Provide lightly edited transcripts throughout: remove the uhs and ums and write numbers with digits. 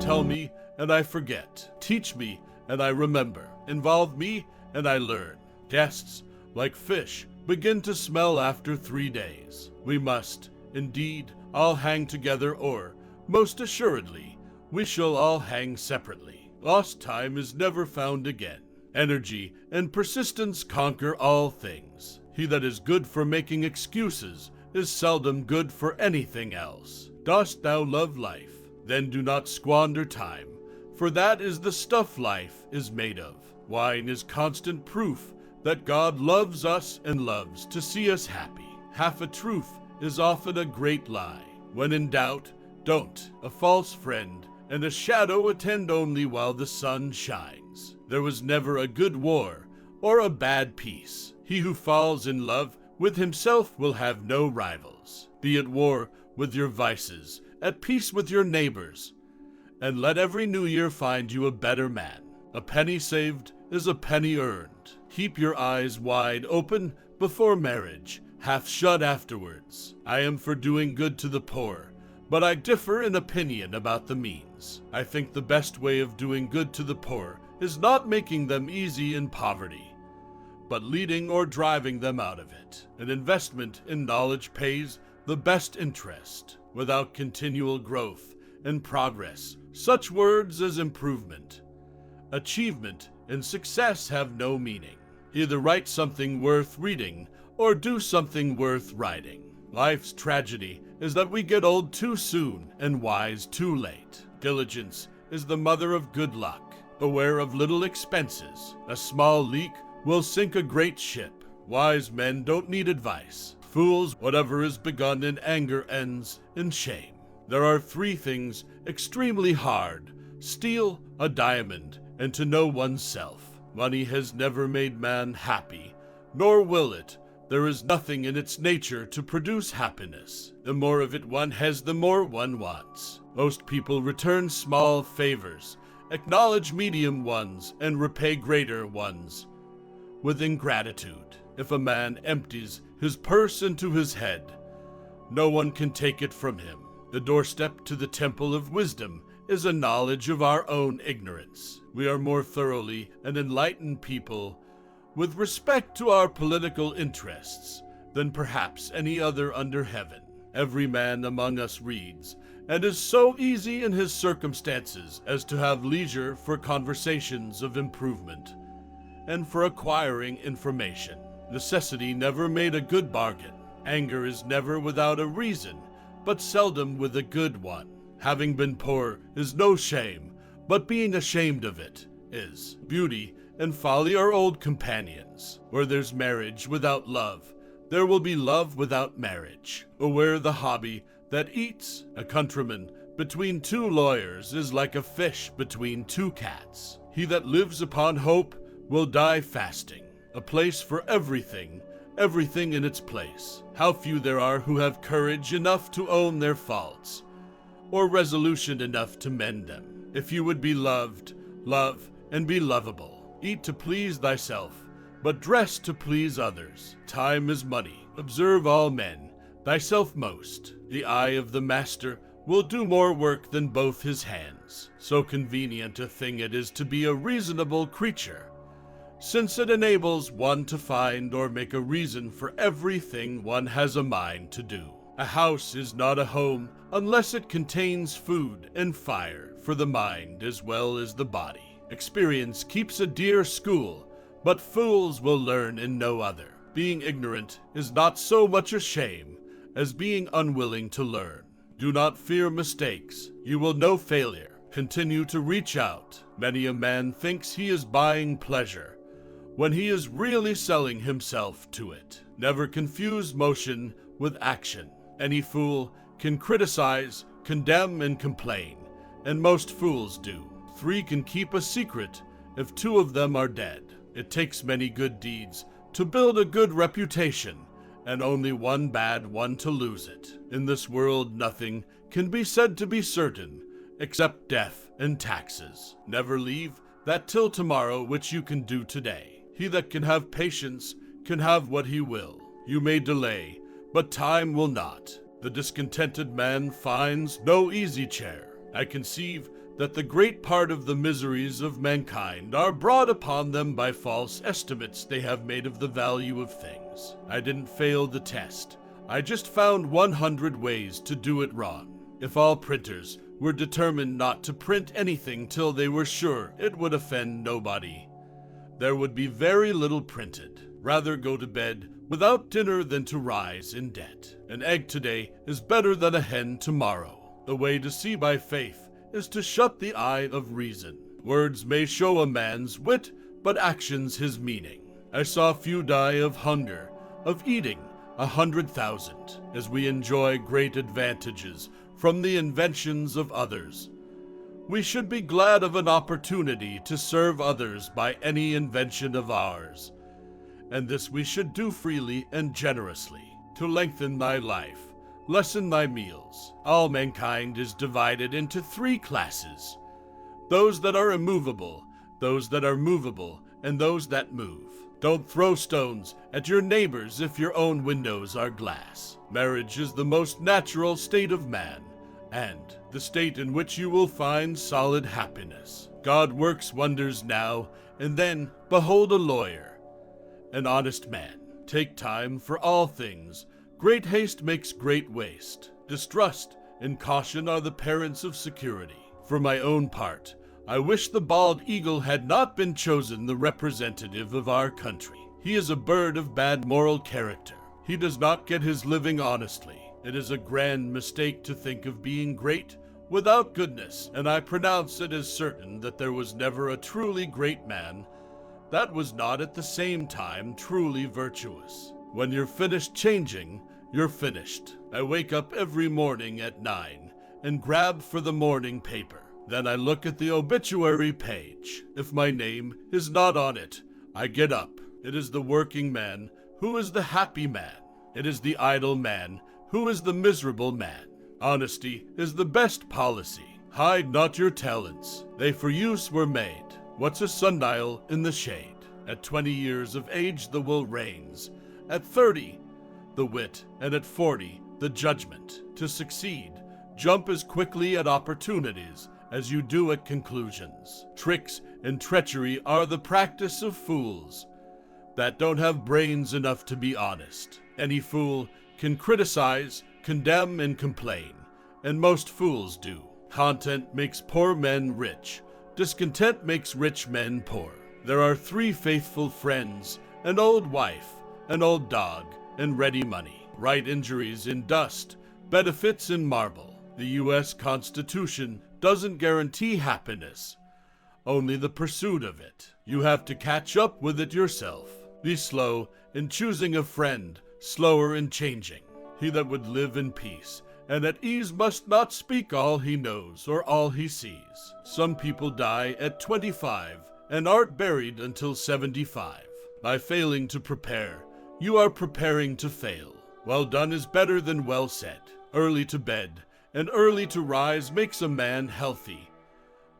Tell me, and I forget. Teach me, and I remember. Involve me, and I learn. Guests, like fish, begin to smell after 3 days. We must, indeed, all hang together, or, most assuredly, we shall all hang separately. Lost time is never found again. Energy and persistence conquer all things. He that is good for making excuses is seldom good for anything else. Dost thou love life? Then do not squander time, for that is the stuff life is made of. Wine is constant proof that God loves us and loves to see us happy. Half a truth is often a great lie. When in doubt, don't. A false friend and a shadow attend only while the sun shines. There was never a good war or a bad peace. He who falls in love with himself will have no rivals. Be at war with your vices, at peace with your neighbors, and let every new year find you a better man. A penny saved is a penny earned. Keep your eyes wide open before marriage, half shut afterwards. I am for doing good to the poor, but I differ in opinion about the means. I think the best way of doing good to the poor is not making them easy in poverty, but leading or driving them out of it. An investment in knowledge pays the best interest. Without continual growth and progress, such words as improvement, achievement, and success have no meaning. Either write something worth reading or do something worth writing. Life's tragedy is that we get old too soon and wise too late. Diligence is the mother of good luck. Beware of little expenses. A small leak will sink a great ship. Wise men don't need advice. Fools, whatever is begun in anger ends in shame. There are 3 things extremely hard: steal, a diamond, and to know oneself. Money has never made man happy, nor will it. There is nothing in its nature to produce happiness. The more of it one has, the more one wants. Most people return small favors, acknowledge medium ones, and repay greater ones with ingratitude. If a man empties his purse into his head, no one can take it from him. The doorstep to the temple of wisdom is a knowledge of our own ignorance. We are more thoroughly an enlightened people with respect to our political interests than perhaps any other under heaven. Every man among us reads, and is so easy in his circumstances as to have leisure for conversations of improvement and for acquiring information. Necessity never made a good bargain. Anger is never without a reason, but seldom with a good one. Having been poor is no shame, but being ashamed of it is. Beauty and folly are old companions. Where there's marriage without love, there will be love without marriage. Beware the hobby that eats. A countryman between 2 lawyers is like a fish between 2 cats. He that lives upon hope will die fasting. A place for everything, everything in its place. How few there are who have courage enough to own their faults, or resolution enough to mend them. If you would be loved, love and be lovable. Eat to please thyself, but dress to please others. Time is money. Observe all men, thyself most. The eye of the master will do more work than both his hands. So convenient a thing it is to be a reasonable creature, since it enables one to find or make a reason for everything one has a mind to do. A house is not a home unless it contains food and fire for the mind as well as the body. Experience keeps a dear school, but fools will learn in no other. Being ignorant is not so much a shame as being unwilling to learn. Do not fear mistakes. You will know failure. Continue to reach out. Many a man thinks he is buying pleasure when he is really selling himself to it. Never confuse motion with action. Any fool can criticize, condemn, and complain, and most fools do. 3 can keep a secret if 2 of them are dead. It takes many good deeds to build a good reputation, and only one bad one to lose it. In this world nothing can be said to be certain, except death and taxes. Never leave that till tomorrow which you can do today. He that can have patience can have what he will. You may delay, but time will not. The discontented man finds no easy chair. I conceive that the great part of the miseries of mankind are brought upon them by false estimates they have made of the value of things. I didn't fail the test. I just found 100 ways to do it wrong. If all printers were determined not to print anything till they were sure it would offend nobody, there would be very little printed. Rather go to bed without dinner than to rise in debt. An egg today is better than a hen tomorrow. The way to see by faith is to shut the eye of reason. Words may show a man's wit, but actions his meaning. I saw few die of hunger, of eating 100,000, as we enjoy great advantages from the inventions of others. We should be glad of an opportunity to serve others by any invention of ours, and this we should do freely and generously. To lengthen thy life, lessen thy meals. All mankind is divided into 3 classes: those that are immovable, those that are movable, and those that move. Don't throw stones at your neighbors if your own windows are glass. Marriage is the most natural state of man, and the state in which you will find solid happiness. God works wonders now, and then behold a lawyer, an honest man. Take time for all things. Great haste makes great waste. Distrust and caution are the parents of security. For my own part, I wish the bald eagle had not been chosen the representative of our country. He is a bird of bad moral character. He does not get his living honestly. It is a grand mistake to think of being great without goodness, and I pronounce it as certain that there was never a truly great man that was not at the same time truly virtuous. When you're finished changing, you're finished. I wake up every morning at 9 and grab for the morning paper. Then I look at the obituary page. If my name is not on it, I get up. It is the working man who is the happy man. It is the idle man who is the miserable man. Honesty is the best policy. Hide not your talents. They for use were made. What's a sundial in the shade? At 20 years of age the will reigns. At 30, the wit, and at 40, the judgment. To succeed, jump as quickly at opportunities as you do at conclusions. Tricks and treachery are the practice of fools that don't have brains enough to be honest. Any fool can criticize, condemn, and complain, and most fools do. Content makes poor men rich. Discontent makes rich men poor. There are 3 faithful friends, an old wife, an old dog, and ready money. Right injuries in dust, benefits in marble. The U.S. Constitution doesn't guarantee happiness, only the pursuit of it. You have to catch up with it yourself. Be slow in choosing a friend, slower in changing. He that would live in peace and at ease must not speak all he knows or all he sees. Some people die at 25 and aren't buried until 75. By failing to prepare, you are preparing to fail. Well done is better than well said. Early to bed and early to rise makes a man healthy,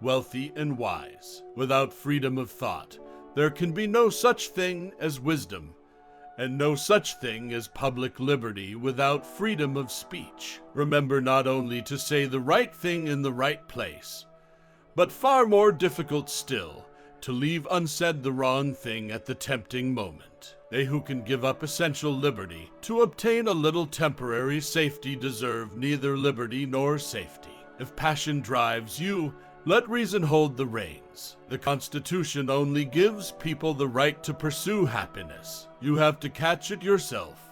wealthy, and wise. Without freedom of thought, there can be no such thing as wisdom, and no such thing as public liberty without freedom of speech. Remember not only to say the right thing in the right place, but far more difficult still, to leave unsaid the wrong thing at the tempting moment. They who can give up essential liberty to obtain a little temporary safety deserve neither liberty nor safety. If passion drives you, let reason hold the reins. The Constitution only gives people the right to pursue happiness. You have to catch it yourself.